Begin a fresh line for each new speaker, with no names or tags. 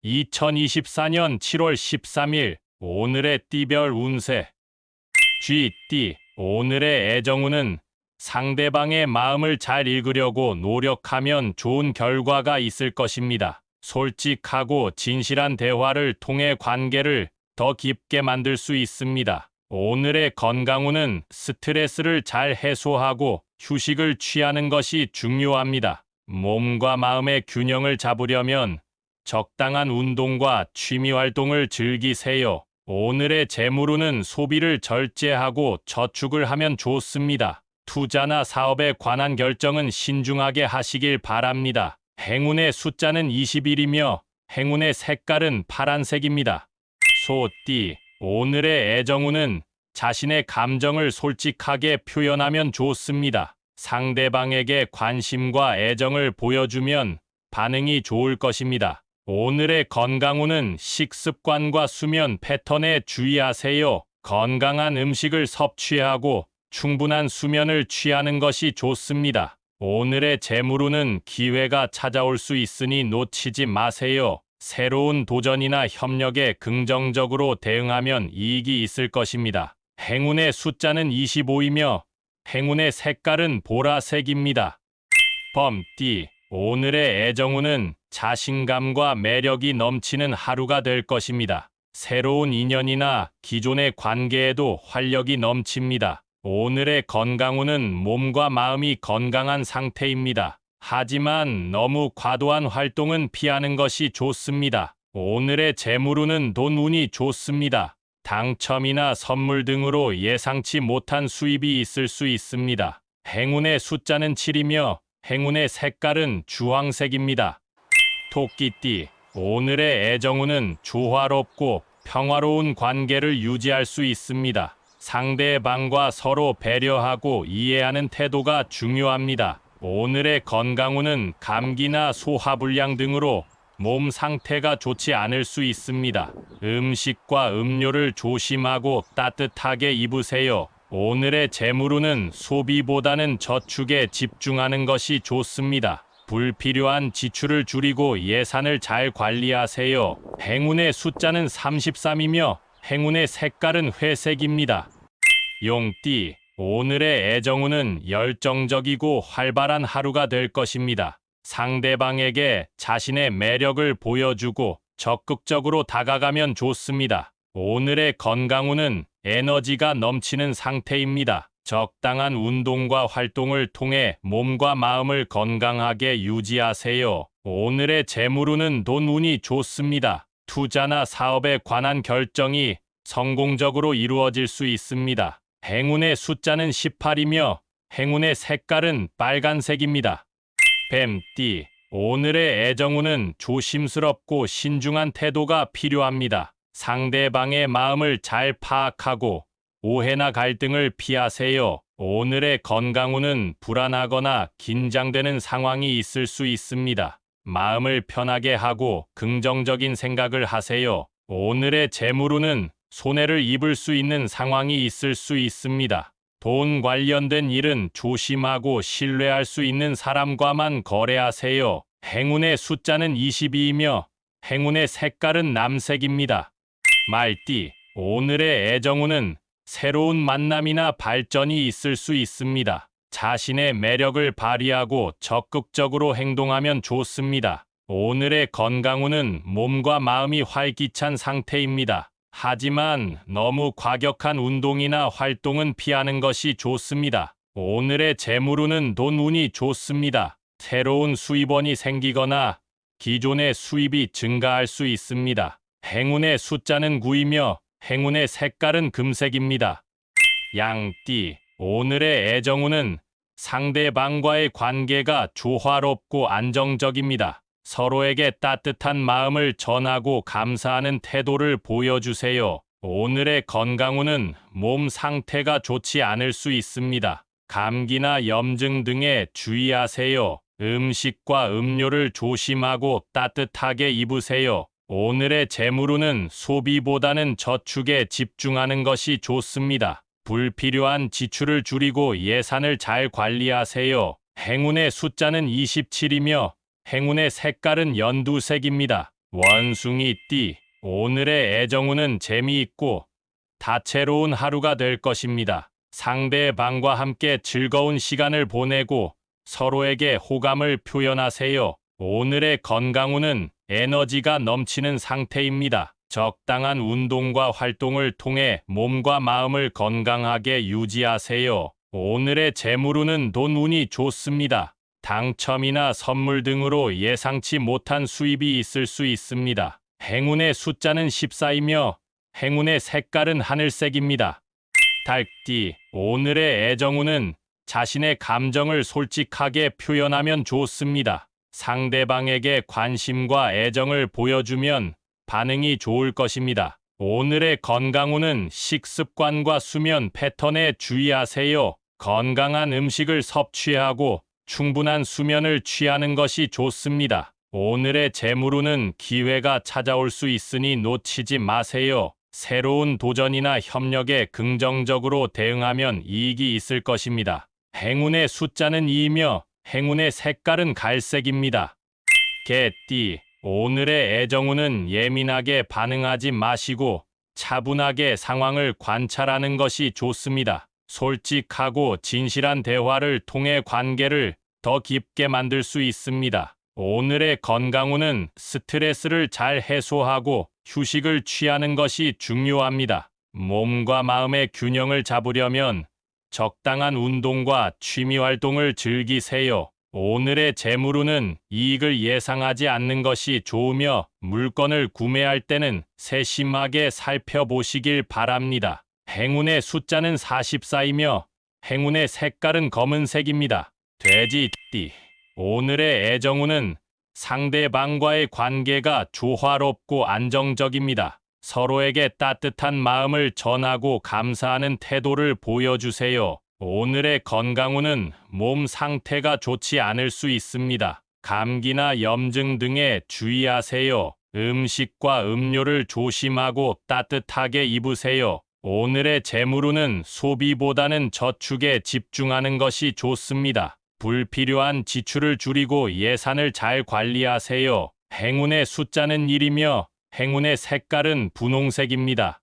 2024년 7월 13일 오늘의 띠별 운세. 쥐띠. 오늘의 애정운은 상대방의 마음을 잘 읽으려고 노력하면 좋은 결과가 있을 것입니다. 솔직하고 진실한 대화를 통해 관계를 더 깊게 만들 수 있습니다. 오늘의 건강운은 스트레스를 잘 해소하고 휴식을 취하는 것이 중요합니다. 몸과 마음의 균형을 잡으려면 적당한 운동과 취미 활동을 즐기세요. 오늘의 재물운은 소비를 절제하고 저축을 하면 좋습니다. 투자나 사업에 관한 결정은 신중하게 하시길 바랍니다. 행운의 숫자는 21이며 행운의 색깔은 파란색입니다. 소띠. 오늘의 애정운은 자신의 감정을 솔직하게 표현하면 좋습니다. 상대방에게 관심과 애정을 보여주면 반응이 좋을 것입니다. 오늘의 건강운은 식습관과 수면 패턴에 주의하세요. 건강한 음식을 섭취하고 충분한 수면을 취하는 것이 좋습니다. 오늘의 재물운은 기회가 찾아올 수 있으니 놓치지 마세요. 새로운 도전이나 협력에 긍정적으로 대응하면 이익이 있을 것입니다. 행운의 숫자는 25이며 행운의 색깔은 보라색입니다. 범띠. 오늘의 애정운은 자신감과 매력이 넘치는 하루가 될 것입니다. 새로운 인연이나 기존의 관계에도 활력이 넘칩니다. 오늘의 건강운은 몸과 마음이 건강한 상태입니다. 하지만 너무 과도한 활동은 피하는 것이 좋습니다. 오늘의 재물운은 돈운이 좋습니다. 당첨이나 선물 등으로 예상치 못한 수입이 있을 수 있습니다. 행운의 숫자는 7이며 행운의 색깔은 주황색입니다. 토끼띠. 오늘의 애정운은 조화롭고 평화로운 관계를 유지할 수 있습니다. 상대방과 서로 배려하고 이해하는 태도가 중요합니다. 오늘의 건강운은 감기나 소화불량 등으로 몸 상태가 좋지 않을 수 있습니다. 음식과 음료를 조심하고 따뜻하게 입으세요. 오늘의 재물운은 소비보다는 저축에 집중하는 것이 좋습니다. 불필요한 지출을 줄이고 예산을 잘 관리하세요. 행운의 숫자는 33이며 행운의 색깔은 회색입니다. 용띠. 오늘의 애정운은 열정적이고 활발한 하루가 될 것입니다. 상대방에게 자신의 매력을 보여주고 적극적으로 다가가면 좋습니다. 오늘의 건강운은 에너지가 넘치는 상태입니다. 적당한 운동과 활동을 통해 몸과 마음을 건강하게 유지하세요. 오늘의 재물운은 돈운이 좋습니다. 투자나 사업에 관한 결정이 성공적으로 이루어질 수 있습니다. 행운의 숫자는 18이며 행운의 색깔은 빨간색입니다. 뱀띠. 오늘의 애정운은 조심스럽고 신중한 태도가 필요합니다. 상대방의 마음을 잘 파악하고 오해나 갈등을 피하세요. 오늘의 건강운은 불안하거나 긴장되는 상황이 있을 수 있습니다. 마음을 편하게 하고 긍정적인 생각을 하세요. 오늘의 재물운은 손해를 입을 수 있는 상황이 있을 수 있습니다. 돈 관련된 일은 조심하고 신뢰할 수 있는 사람과만 거래하세요. 행운의 숫자는 22이며 행운의 색깔은 남색입니다. 말띠. 오늘의 애정운은 새로운 만남이나 발전이 있을 수 있습니다. 자신의 매력을 발휘하고 적극적으로 행동하면 좋습니다. 오늘의 건강운은 몸과 마음이 활기찬 상태입니다. 하지만 너무 과격한 운동이나 활동은 피하는 것이 좋습니다. 오늘의 재물운은 돈운이 좋습니다. 새로운 수입원이 생기거나 기존의 수입이 증가할 수 있습니다. 행운의 숫자는 9이며 행운의 색깔은 금색입니다. 양띠. 오늘의 애정운은 상대방과의 관계가 조화롭고 안정적입니다. 서로에게 따뜻한 마음을 전하고 감사하는 태도를 보여주세요. 오늘의 건강운은 몸 상태가 좋지 않을 수 있습니다. 감기나 염증 등에 주의하세요. 음식과 음료를 조심하고 따뜻하게 입으세요. 오늘의 재물운은 소비보다는 저축에 집중하는 것이 좋습니다. 불필요한 지출을 줄이고 예산을 잘 관리하세요. 행운의 숫자는 27이며 행운의 색깔은 연두색입니다. 원숭이 띠, 오늘의 애정운은 재미있고 다채로운 하루가 될 것입니다. 상대방과 함께 즐거운 시간을 보내고 서로에게 호감을 표현하세요. 오늘의 건강운은 에너지가 넘치는 상태입니다. 적당한 운동과 활동을 통해 몸과 마음을 건강하게 유지하세요. 오늘의 재물운은 돈운이 좋습니다. 당첨이나 선물 등으로 예상치 못한 수입이 있을 수 있습니다. 행운의 숫자는 14이며 행운의 색깔은 하늘색입니다. 닭띠, 오늘의 애정운은 자신의 감정을 솔직하게 표현하면 좋습니다. 상대방에게 관심과 애정을 보여주면 반응이 좋을 것입니다. 오늘의 건강운은 식습관과 수면 패턴에 주의하세요. 건강한 음식을 섭취하고 충분한 수면을 취하는 것이 좋습니다. 오늘의 재물운은 기회가 찾아올 수 있으니 놓치지 마세요. 새로운 도전이나 협력에 긍정적으로 대응하면 이익이 있을 것입니다. 행운의 숫자는 2이며 행운의 색깔은 갈색입니다. 개띠, 오늘의 애정운은 예민하게 반응하지 마시고 차분하게 상황을 관찰하는 것이 좋습니다. 솔직하고 진실한 대화를 통해 관계를 더 깊게 만들 수 있습니다. 오늘의 건강운은 스트레스를 잘 해소하고 휴식을 취하는 것이 중요합니다. 몸과 마음의 균형을 잡으려면 적당한 운동과 취미 활동을 즐기세요. 오늘의 재물운은 이익을 예상하지 않는 것이 좋으며 물건을 구매할 때는 세심하게 살펴보시길 바랍니다. 행운의 숫자는 44이며 행운의 색깔은 검은색입니다. 돼지띠, 오늘의 애정운은 상대방과의 관계가 조화롭고 안정적입니다. 서로에게 따뜻한 마음을 전하고 감사하는 태도를 보여주세요. 오늘의 건강운은 몸 상태가 좋지 않을 수 있습니다. 감기나 염증 등에 주의하세요. 음식과 음료를 조심하고 따뜻하게 입으세요. 오늘의 재물운은 소비보다는 저축에 집중하는 것이 좋습니다. 불필요한 지출을 줄이고 예산을 잘 관리하세요. 행운의 숫자는 1이며 행운의 색깔은 분홍색입니다.